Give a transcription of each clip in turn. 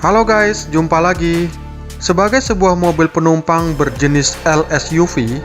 Halo guys, jumpa lagi. Sebagai sebuah mobil penumpang berjenis LSUV,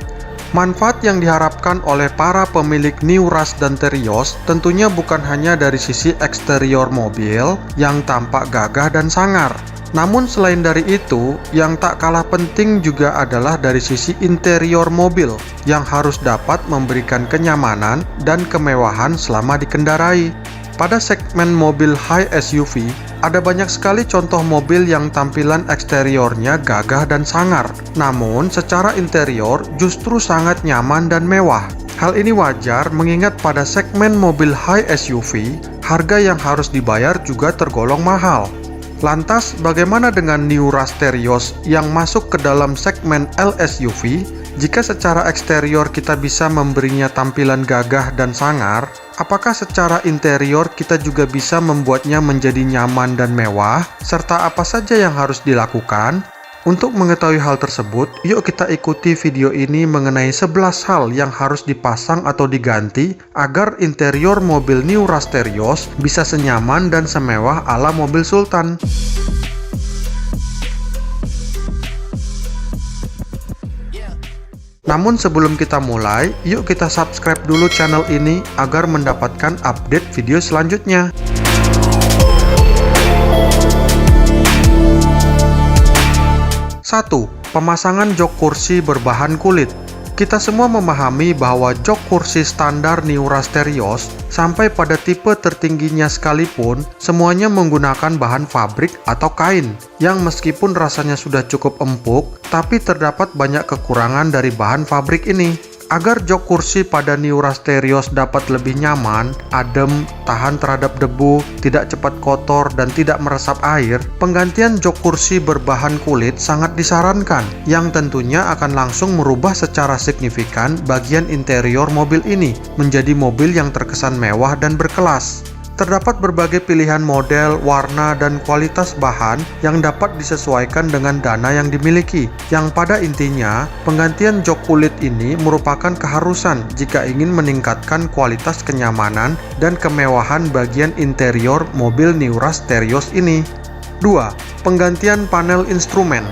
manfaat yang diharapkan oleh para pemilik New Rush dan Terios tentunya bukan hanya dari sisi eksterior mobil yang tampak gagah dan sangar. Namun selain dari itu, yang tak kalah penting juga adalah dari sisi interior mobil yang harus dapat memberikan kenyamanan dan kemewahan selama dikendarai. Pada segmen mobil high SUV, ada banyak sekali contoh mobil yang tampilan eksteriornya gagah dan sangar, namun secara interior justru sangat nyaman dan mewah. Hal ini wajar mengingat pada segmen mobil high SUV, harga yang harus dibayar juga tergolong mahal. Lantas, bagaimana dengan New Rush Terios yang masuk ke dalam segmen LSUV? Jika secara eksterior kita bisa memberinya tampilan gagah dan sangar, apakah secara interior kita juga bisa membuatnya menjadi nyaman dan mewah? Serta apa saja yang harus dilakukan? Untuk mengetahui hal tersebut, yuk kita ikuti video ini mengenai 11 hal yang harus dipasang atau diganti agar interior mobil New Rush Terios bisa senyaman dan semewah ala mobil Sultan. Namun sebelum kita mulai, yuk kita subscribe dulu channel ini agar mendapatkan update video selanjutnya. 1. Pemasangan jok kursi berbahan kulit. Kita semua memahami bahwa jok kursi standar New Rush Terios sampai pada tipe tertingginya sekalipun semuanya menggunakan bahan fabrik atau kain yang meskipun rasanya sudah cukup empuk, tapi terdapat banyak kekurangan dari bahan fabrik ini. Agar jok kursi pada New Rush Terios dapat lebih nyaman, adem, tahan terhadap debu, tidak cepat kotor, dan tidak meresap air, penggantian jok kursi berbahan kulit sangat disarankan, yang tentunya akan langsung merubah secara signifikan bagian interior mobil ini menjadi mobil yang terkesan mewah dan berkelas. Terdapat berbagai pilihan model, warna, dan kualitas bahan yang dapat disesuaikan dengan dana yang dimiliki. Yang pada intinya, penggantian jok kulit ini merupakan keharusan jika ingin meningkatkan kualitas kenyamanan dan kemewahan bagian interior mobil New Rush Terios ini. 2. Penggantian panel instrumen.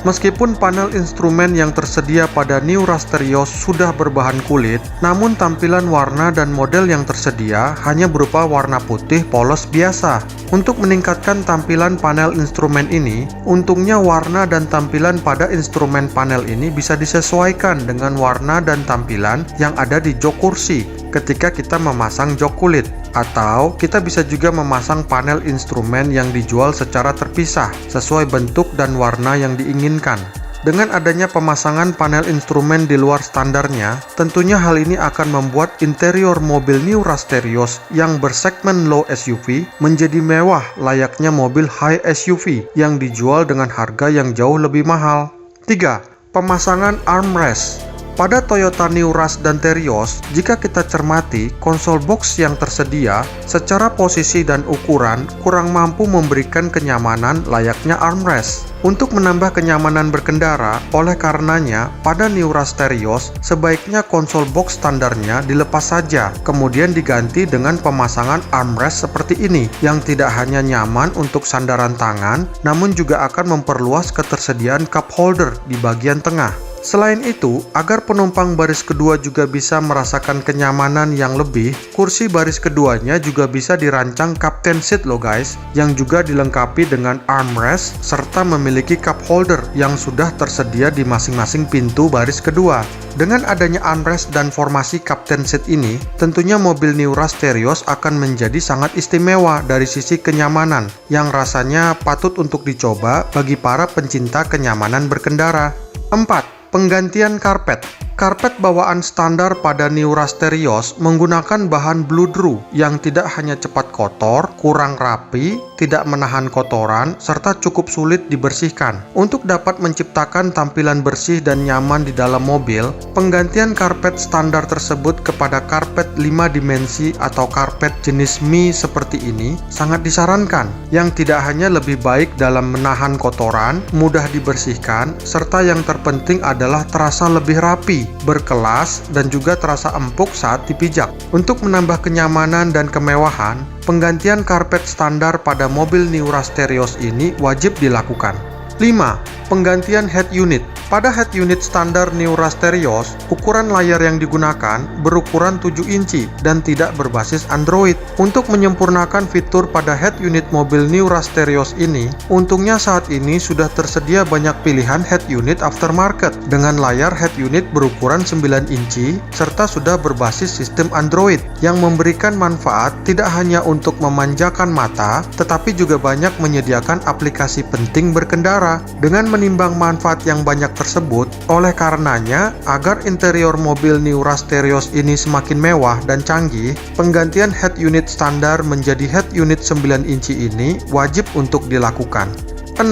Meskipun panel instrumen yang tersedia pada New Rush Terios sudah berbahan kulit, namun tampilan warna dan model yang tersedia hanya berupa warna putih polos biasa. Untuk meningkatkan tampilan panel instrumen ini, untungnya warna dan tampilan pada instrumen panel ini bisa disesuaikan dengan warna dan tampilan yang ada di jok kursi ketika kita memasang jok kulit. Atau kita bisa juga memasang panel instrumen yang dijual secara terpisah sesuai bentuk dan warna yang diinginkan. Dengan adanya pemasangan panel instrumen di luar standarnya, tentunya hal ini akan membuat interior mobil New Rush Terios yang bersegmen low SUV menjadi mewah layaknya mobil high SUV yang dijual dengan harga yang jauh lebih mahal. 3. Pemasangan armrest. Pada Toyota New Rush dan Terios, jika kita cermati, konsol box yang tersedia secara posisi dan ukuran kurang mampu memberikan kenyamanan layaknya armrest. Untuk menambah kenyamanan berkendara, oleh karenanya, pada New Rush Terios, sebaiknya konsol box standarnya dilepas saja, kemudian diganti dengan pemasangan armrest seperti ini, yang tidak hanya nyaman untuk sandaran tangan, namun juga akan memperluas ketersediaan cup holder di bagian tengah. Selain itu, agar penumpang baris kedua juga bisa merasakan kenyamanan yang lebih, kursi baris keduanya juga bisa dirancang captain seat loh guys, yang juga dilengkapi dengan armrest serta memiliki cup holder yang sudah tersedia di masing-masing pintu baris kedua. Dengan adanya armrest dan formasi captain seat ini, tentunya mobil New Rush Terios akan menjadi sangat istimewa dari sisi kenyamanan, yang rasanya patut untuk dicoba bagi para pencinta kenyamanan berkendara. 4. Penggantian karpet. Karpet bawaan standar pada New Rush Terios menggunakan bahan bludru yang tidak hanya cepat kotor, kurang rapi, tidak menahan kotoran, serta cukup sulit dibersihkan. Untuk dapat menciptakan tampilan bersih dan nyaman di dalam mobil, penggantian karpet standar tersebut kepada karpet 5 dimensi atau karpet jenis Mi seperti ini sangat disarankan, yang tidak hanya lebih baik dalam menahan kotoran, mudah dibersihkan, serta yang terpenting adalah terasa lebih rapi berkelas, dan juga terasa empuk saat dipijak. Untuk menambah kenyamanan dan kemewahan, penggantian karpet standar pada mobil Miura Stereos ini wajib dilakukan. 5. Penggantian head unit. Pada head unit standar Miura Stereos, ukuran layar yang digunakan berukuran 7 inci dan tidak berbasis Android. Untuk menyempurnakan fitur pada head unit mobil Miura Stereos ini, untungnya saat ini sudah tersedia banyak pilihan head unit aftermarket dengan layar head unit berukuran 9 inci serta sudah berbasis sistem Android yang memberikan manfaat tidak hanya untuk memanjakan mata, tetapi juga banyak menyediakan aplikasi penting berkendara. Dengan menimbang manfaat yang banyak tersebut, oleh karenanya, agar interior mobil Miura Stereos ini semakin mewah dan canggih, penggantian head unit standar menjadi head unit 9 inci ini wajib untuk dilakukan. 6.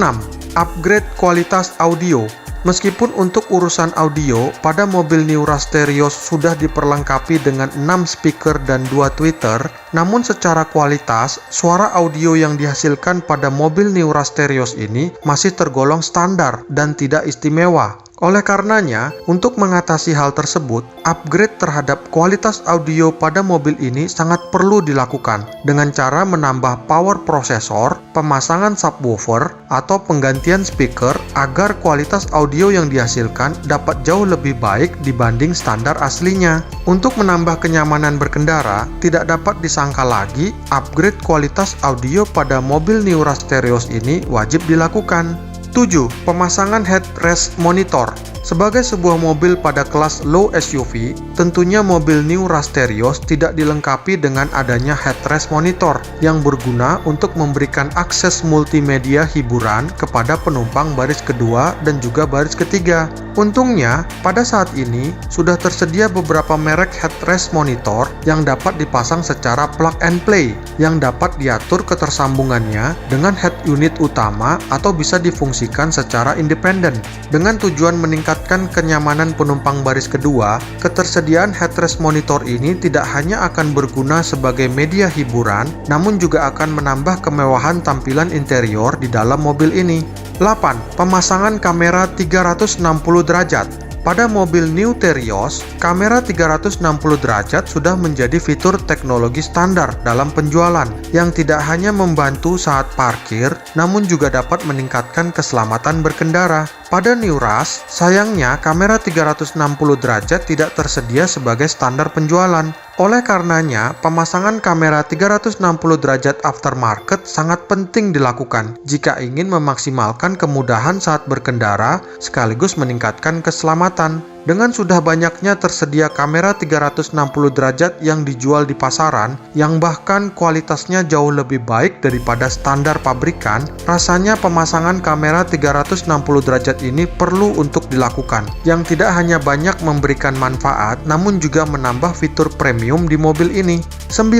Upgrade kualitas audio. Meskipun untuk urusan audio, pada mobil Miura Stereos sudah diperlengkapi dengan 6 speaker dan 2 tweeter, namun secara kualitas, suara audio yang dihasilkan pada mobil Miura Stereos ini masih tergolong standar dan tidak istimewa. Oleh karenanya, untuk mengatasi hal tersebut, upgrade terhadap kualitas audio pada mobil ini sangat perlu dilakukan dengan cara menambah power prosesor, pemasangan subwoofer, atau penggantian speaker agar kualitas audio yang dihasilkan dapat jauh lebih baik dibanding standar aslinya. Untuk menambah kenyamanan berkendara, tidak dapat disangka lagi upgrade kualitas audio pada mobil Miura Stereos ini wajib dilakukan. 7. Pemasangan headrest monitor. Sebagai sebuah mobil pada kelas low SUV, tentunya mobil Miura Stereos tidak dilengkapi dengan adanya headrest monitor yang berguna untuk memberikan akses multimedia hiburan kepada penumpang baris kedua dan juga baris ketiga. Untungnya, pada saat ini sudah tersedia beberapa merek headrest monitor yang dapat dipasang secara plug and play, yang dapat diatur ketersambungannya dengan head unit utama atau bisa difungsikan secara independen. Dengan tujuan meningkatkan kenyamanan penumpang baris kedua, ketersediaan headrest monitor ini tidak hanya akan berguna sebagai media hiburan, namun juga akan menambah kemewahan tampilan interior di dalam mobil ini. 8. Pemasangan kamera 360 derajat. Pada mobil New Terios, kamera 360 derajat sudah menjadi fitur teknologi standar dalam penjualan yang tidak hanya membantu saat parkir, namun juga dapat meningkatkan keselamatan berkendara. Pada New Rush, sayangnya kamera 360 derajat tidak tersedia sebagai standar penjualan. Oleh karenanya, pemasangan kamera 360 derajat aftermarket sangat penting dilakukan jika ingin memaksimalkan kemudahan saat berkendara sekaligus meningkatkan keselamatan. Dengan sudah banyaknya tersedia kamera 360 derajat yang dijual di pasaran, yang bahkan kualitasnya jauh lebih baik daripada standar pabrikan, rasanya pemasangan kamera 360 derajat ini perlu untuk dilakukan, yang tidak hanya banyak memberikan manfaat, namun juga menambah fitur premium di mobil ini. 9.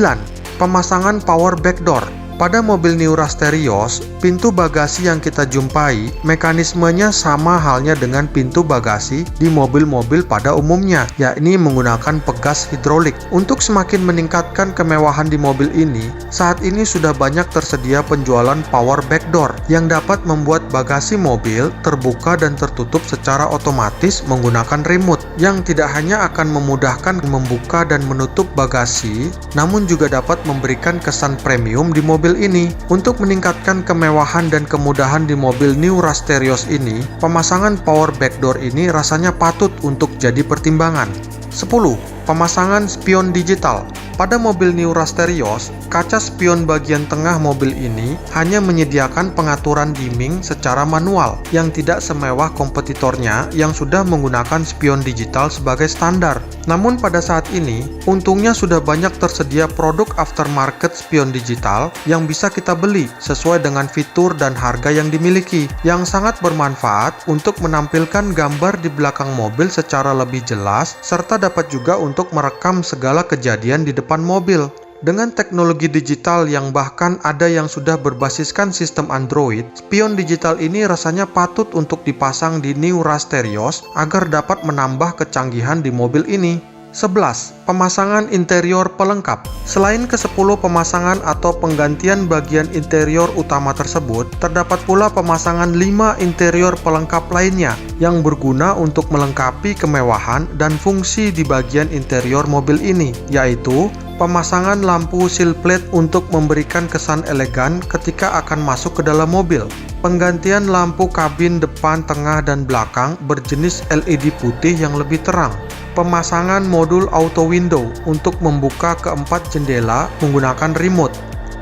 Pemasangan power backdoor. Pada mobil Miura Stereos, pintu bagasi yang kita jumpai mekanismenya sama halnya dengan pintu bagasi di mobil-mobil pada umumnya, yakni menggunakan pegas hidrolik. Untuk semakin meningkatkan kemewahan di mobil ini, saat ini sudah banyak tersedia penjualan power backdoor yang dapat membuat bagasi mobil terbuka dan tertutup secara otomatis menggunakan remote, yang tidak hanya akan memudahkan membuka dan menutup bagasi, namun juga dapat memberikan kesan premium di mobil ini. Untuk meningkatkan kemewahan dan kemudahan di mobil Miura Stereos ini, pemasangan power backdoor ini rasanya patut untuk jadi pertimbangan. 10. Pemasangan spion digital. Pada mobil Miura Stereos, kaca spion bagian tengah mobil ini hanya menyediakan pengaturan dimming secara manual yang tidak semewah kompetitornya yang sudah menggunakan spion digital sebagai standar. Namun pada saat ini, untungnya sudah banyak tersedia produk aftermarket spion digital yang bisa kita beli sesuai dengan fitur dan harga yang dimiliki, yang sangat bermanfaat untuk menampilkan gambar di belakang mobil secara lebih jelas, serta dapat juga untuk merekam segala kejadian di depan mobil. Dengan teknologi digital yang bahkan ada yang sudah berbasiskan sistem Android, spion digital ini rasanya patut untuk dipasang di Miura Stereos agar dapat menambah kecanggihan di mobil ini. 11. Pemasangan interior pelengkap. Selain ke-10 pemasangan atau penggantian bagian interior utama tersebut, terdapat pula pemasangan 5 interior pelengkap lainnya yang berguna untuk melengkapi kemewahan dan fungsi di bagian interior mobil ini, yaitu pemasangan lampu sill plate untuk memberikan kesan elegan ketika akan masuk ke dalam mobil. Penggantian lampu kabin depan, tengah, dan belakang berjenis LED putih yang lebih terang. Pemasangan modul auto window untuk membuka keempat jendela menggunakan remote.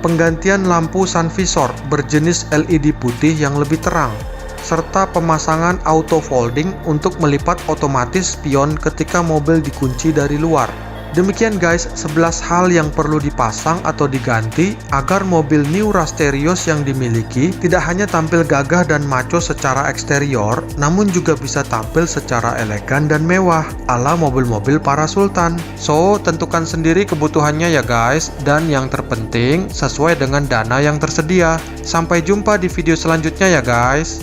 Penggantian lampu sun visor berjenis LED putih yang lebih terang. Serta pemasangan auto folding untuk melipat otomatis spion ketika mobil dikunci dari luar. Demikian guys, 11 hal yang perlu dipasang atau diganti agar mobil New Rasterios yang dimiliki tidak hanya tampil gagah dan maco secara eksterior, namun juga bisa tampil secara elegan dan mewah ala mobil-mobil para sultan. So, tentukan sendiri kebutuhannya ya guys, dan yang terpenting sesuai dengan dana yang tersedia. Sampai jumpa di video selanjutnya ya guys.